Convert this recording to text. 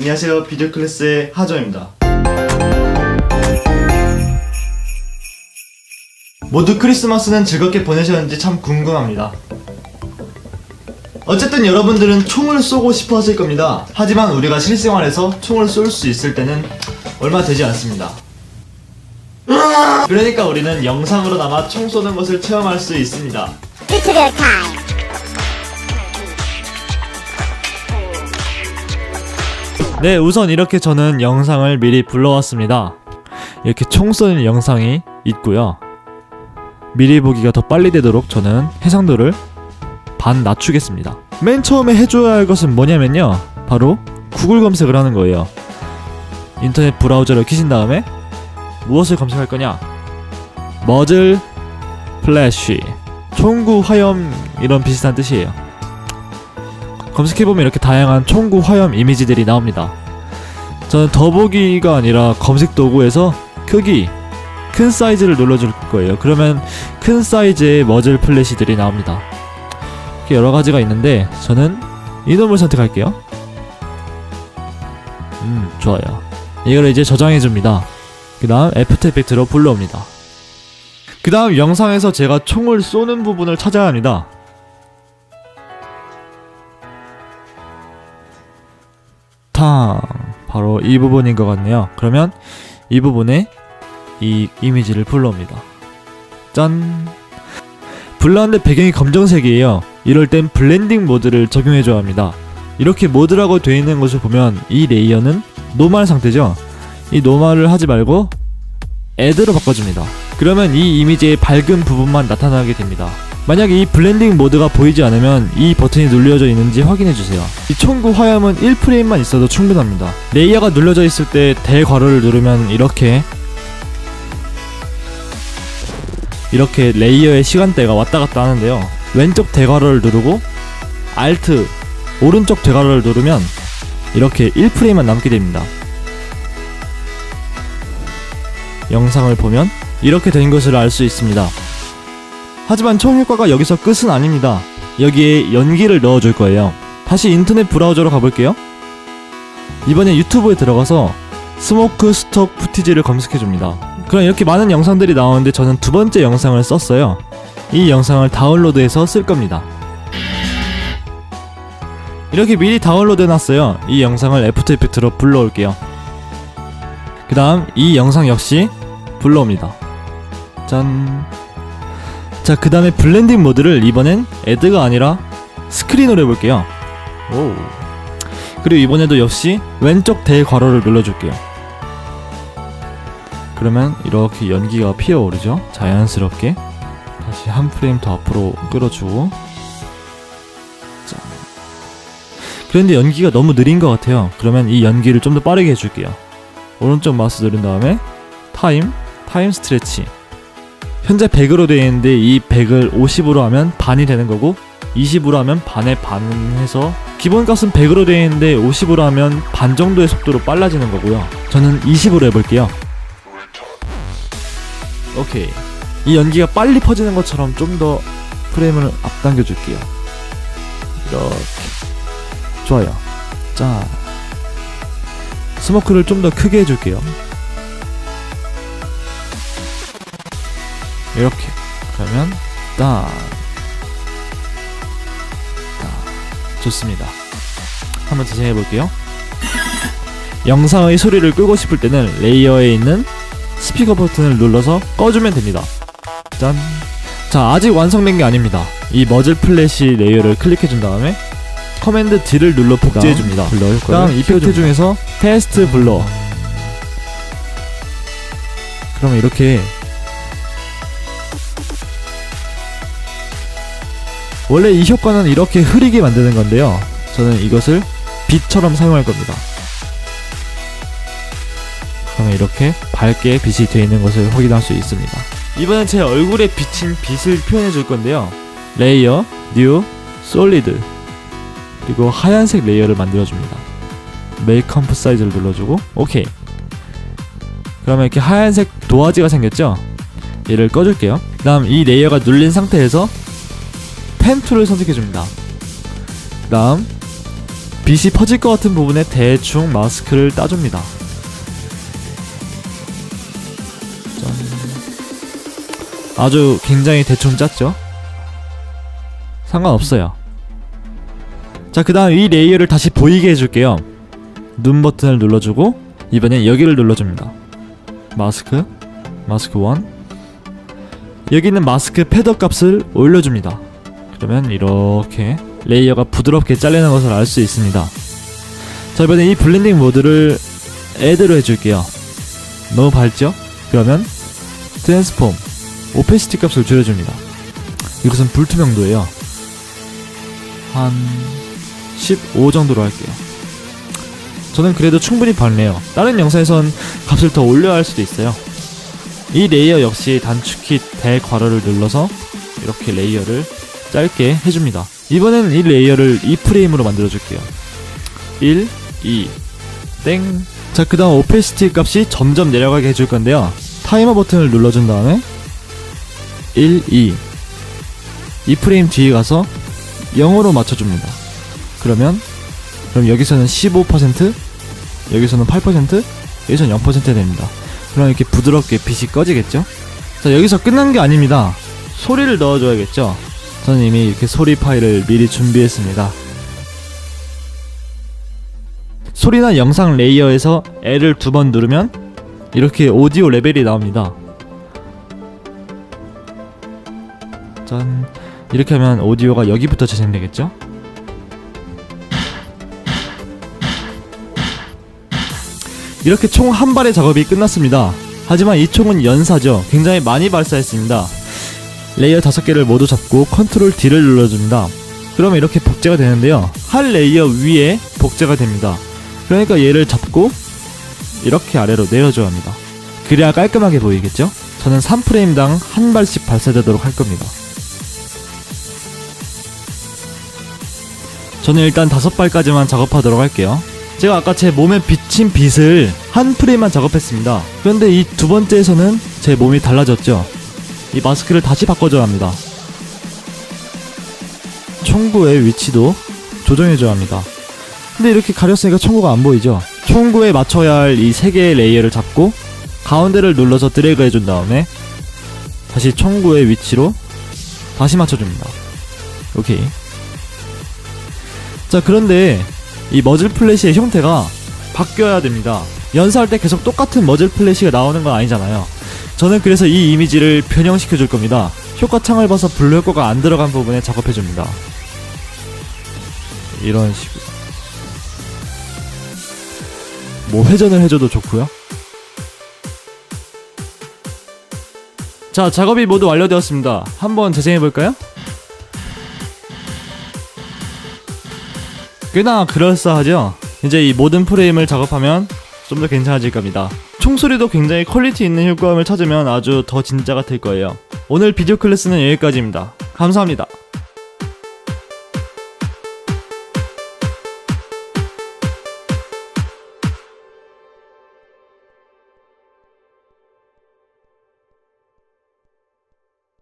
안녕하세요, 비디오 클래스의 하정입니다. 모두 크리스마스는 즐겁게 보내셨는지 참 궁금합니다. 어쨌든 여러분들은 총을 쏘고 싶어 하실 겁니다. 하지만 우리가 실생활에서 총을 쏠 수 있을 때는 얼마 되지 않습니다. 그러니까 우리는 영상으로나마 총 쏘는 것을 체험할 수 있습니다. 튜토리얼 타임. 네, 우선 이렇게 저는 영상을 미리 불러왔습니다. 이렇게 총 쏘는 영상이 있고요. 미리 보기가 더 빨리 되도록 저는 해상도를 반 낮추겠습니다. 맨 처음에 해줘야 할 것은 뭐냐면요, 바로 구글 검색을 하는 거예요. 인터넷 브라우저를 켜신 다음에 무엇을 검색할 거냐? 머즐 플래시, 총구 화염, 이런 비슷한 뜻이에요. 검색해보면 이렇게 다양한 총구 화염 이미지들이 나옵니다. 저는 더보기가 아니라 검색 도구에서 크기, 큰 사이즈를 눌러줄 거예요. 그러면 큰 사이즈의 머즐 플래시들이 나옵니다. 이렇게 여러 가지가 있는데 저는 이놈을 선택할게요. 좋아요. 이걸 이제 저장해줍니다. 그 다음 애프터 이펙트로 불러옵니다. 그 다음 영상에서 제가 총을 쏘는 부분을 찾아야 합니다. 바로 이 부분인 것 같네요. 그러면 이 부분에 이 이미지를 불러옵니다. 짠! 불러왔는데 배경이 검정색이에요. 이럴 땐 블렌딩 모드를 적용해줘야 합니다. 이렇게 모드라고 되어 있는 것을 보면 이 레이어는 노멀 상태죠. 이 노멀을 하지 말고 애드로 바꿔줍니다. 그러면 이 이미지의 밝은 부분만 나타나게 됩니다. 만약 이 블렌딩 모드가 보이지 않으면 이 버튼이 눌려져 있는지 확인해주세요. 이 총구 화염은 1프레임만 있어도 충분합니다. 레이어가 눌려져 있을 때 대괄호를 누르면 이렇게 레이어의 시간대가 왔다갔다 하는데요, 왼쪽 대괄호를 누르고 Alt 오른쪽 대괄호를 누르면 이렇게 1프레임만 남게 됩니다. 영상을 보면 이렇게 된 것을 알 수 있습니다. 하지만 총 효과가 여기서 끝은 아닙니다. 여기에 연기를 넣어줄 거예요. 다시 인터넷 브라우저로 가볼게요. 이번에 유튜브에 들어가서 스모크 스톡 푸티지를 검색해줍니다. 그럼 이렇게 많은 영상들이 나오는데 저는 두 번째 영상을 썼어요. 이 영상을 다운로드해서 쓸 겁니다. 이렇게 미리 다운로드 해놨어요. 이 영상을 애프터 이펙트로 불러올게요. 그 다음 이 영상 역시 불러옵니다. 짠. 자, 그 다음에 블렌딩 모드를 이번엔 애드가 아니라 스크린으로 해볼게요. 오. 그리고 이번에도 역시 왼쪽 대괄호를 눌러줄게요. 그러면 이렇게 연기가 피어오르죠. 자연스럽게 다시 한 프레임 더 앞으로 끌어주고. 자. 그런데 연기가 너무 느린 것 같아요. 그러면 이 연기를 좀 더 빠르게 해줄게요. 오른쪽 마우스 누른 다음에 타임 스트레치. 현재 100으로 되어 있는데 이 100을 50으로 하면 반이 되는 거고, 20으로 하면 반에 반 해서 기본값은 100으로 되어 있는데 50으로 하면 반 정도의 속도로 빨라지는 거고요. 저는 20으로 해볼게요. 오케이. 이 연기가 빨리 퍼지는 것처럼 좀 더 프레임을 앞당겨 줄게요. 이렇게. 좋아요. 자, 스모크를 좀 더 크게 해줄게요. 이렇게. 그러면 좋습니다. 한번 다시 해볼게요. 영상의 소리를 끄고 싶을 때는 레이어에 있는 스피커 버튼을 눌러서 꺼주면 됩니다. 짠. 자, 아직 완성된 게 아닙니다. 이 머즐 플래시 레이어를 클릭해준 다음에 커맨드 D를 눌러 복제해줍니다. 다음 이펙트 중에서 테스트 블러. 그러면 이렇게 원래 이 효과는 이렇게 흐리게 만드는 건데요, 저는 이것을 빛처럼 사용할 겁니다. 그러면 이렇게 밝게 빛이 되어 있는 것을 확인할 수 있습니다. 이번엔 제 얼굴에 비친 빛을 표현해 줄 건데요, 레이어, 뉴, 솔리드, 그리고 하얀색 레이어를 만들어 줍니다. 메이크 컴프 사이즈를 눌러주고 오케이. 그러면 이렇게 하얀색 도화지가 생겼죠? 얘를 꺼줄게요. 그 다음 이 레이어가 눌린 상태에서 펜 툴을 선택해줍니다. 그 다음 빛이 퍼질 것 같은 부분에 대충 마스크를 따줍니다. 짠. 아주 굉장히 대충 짰죠? 상관없어요. 자, 그 다음 이 레이어를 다시 보이게 해줄게요. 눈 버튼을 눌러주고 이번엔 여기를 눌러줍니다. 마스크 1. 여기 있는 마스크 패더 값을 올려줍니다. 그러면 이렇게 레이어가 부드럽게 잘리는 것을 알 수 있습니다. 자, 이번에 이 블렌딩 모드를 애드로 해줄게요. 너무 밝죠? 그러면 트랜스폼 오페시티 값을 줄여줍니다. 이것은 불투명도예요. 한 15 정도로 할게요. 저는 그래도 충분히 밝네요. 다른 영상에선 값을 더 올려야 할 수도 있어요. 이 레이어 역시 단축키 대괄호를 눌러서 이렇게 레이어를 짧게 해줍니다. 이번엔 이 레이어를 2프레임으로 만들어줄게요. 1, 2, 땡. 자, 그 다음 오페시티 값이 점점 내려가게 해줄 건데요. 타이머 버튼을 눌러준 다음에 1, 2 프레임 뒤에 가서 0으로 맞춰줍니다. 그럼 여기서는 15%, 여기서는 8%, 여기서는 0% 됩니다. 그럼 이렇게 부드럽게 빛이 꺼지겠죠? 자, 여기서 끝난 게 아닙니다. 소리를 넣어줘야겠죠? 저는 이미 이렇게 소리 파일을 미리 준비했습니다. 소리나 영상 레이어에서 L을 2번 누르면 이렇게 오디오 레벨이 나옵니다. 짠. 이렇게 하면 오디오가 여기부터 재생되겠죠? 이렇게 총 한 발의 작업이 끝났습니다. 하지만 이 총은 연사죠. 굉장히 많이 발사했습니다. 레이어 5개를 모두 잡고 컨트롤 D를 눌러줍니다. 그러면 이렇게 복제가 되는데요. 한 레이어 위에 복제가 됩니다. 그러니까 얘를 잡고 이렇게 아래로 내려줘야 합니다. 그래야 깔끔하게 보이겠죠? 저는 3프레임당 한 발씩 발사되도록 할 겁니다. 저는 일단 5발까지만 작업하도록 할게요. 제가 아까 제 몸에 비친 빛을 한 프레임만 작업했습니다. 그런데 이 두 번째에서는 제 몸이 달라졌죠. 이 마스크를 다시 바꿔줘야 합니다. 총구의 위치도 조정해줘야 합니다. 근데 이렇게 가렸으니까 총구가 안 보이죠? 총구에 맞춰야 할 이 3개의 레이어를 잡고 가운데를 눌러서 드래그 해준 다음에 다시 총구의 위치로 다시 맞춰줍니다. 오케이. 자, 그런데 이 머즐 플래시의 형태가 바뀌어야 됩니다. 연사할 때 계속 똑같은 머즐 플래시가 나오는 건 아니잖아요. 저는 그래서 이 이미지를 변형시켜 줄 겁니다. 효과창을 봐서 블루 효과가 안 들어간 부분에 작업해 줍니다. 이런 식으로. 뭐 회전을 해줘도 좋고요. 자, 작업이 모두 완료되었습니다. 한번 재생해볼까요? 꽤나 그럴싸하죠? 이제 이 모든 프레임을 작업하면 좀 더 괜찮아질 겁니다. 총소리도 굉장히 퀄리티 있는 효과음을 찾으면 아주 더 진짜가 될 거예요. 오늘 비디오 클래스는 여기까지입니다. 감사합니다.